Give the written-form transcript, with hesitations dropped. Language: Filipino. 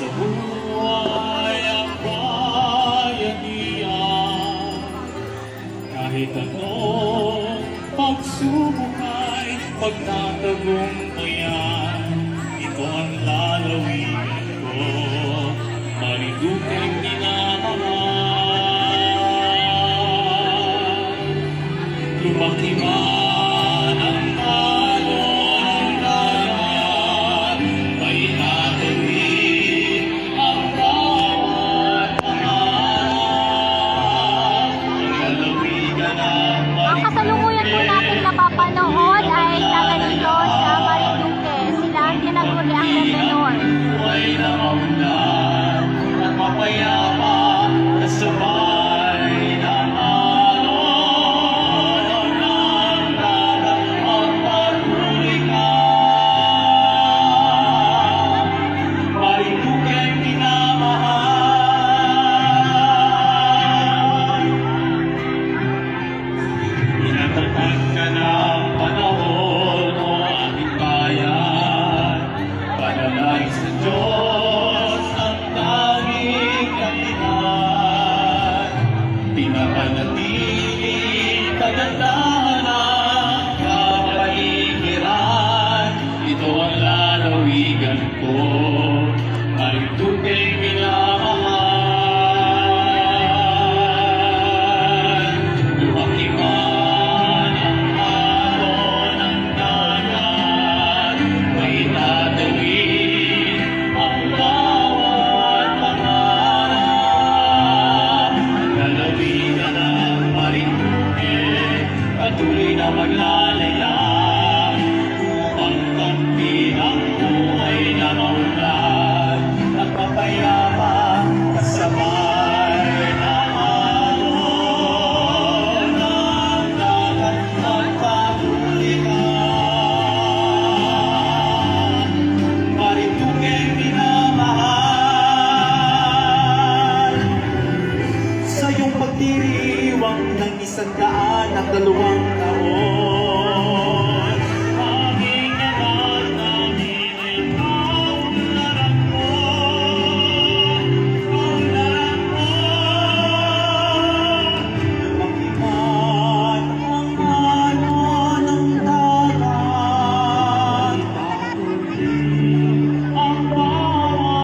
sa buhay ang bayanihan. Kahit anong pagsubok ay pagtatagumpayan, ito ang lalawigan ko, maridukang minamahal. Lumaki man ang alon ng dagat, may natawid ang bawat pangarap. Ang lalawigan ang Ang kasalukuyan po natin napapanood ay taga dito sa Marinduque. Sila ang tinaguriang Lemenor. buhay na maunlad at mapayapa na sabay ng alon ng dagat at patuloy ka. Marinduque ay minamahal. Inatatag ka ng panahon o ating bayan. Panalangin sa Diyos ang tanging kapitan. Pinapanatili kagandahan ng kapaligiran. Ito ang lalawigan ko, Marinduque'y minamahal. Lumaki man ang alon ng dagat, may tatawid ang bawat pangarap. Ang lalawigan ng Marinduque, patuloy na maglalaya upang kampi ang buhay na maunlad at mapayapa kasabay ng alon ng dagat at patuloy ka. Marinduque'y minamahal. Sa iyong pagdiriwang ng 102 taon,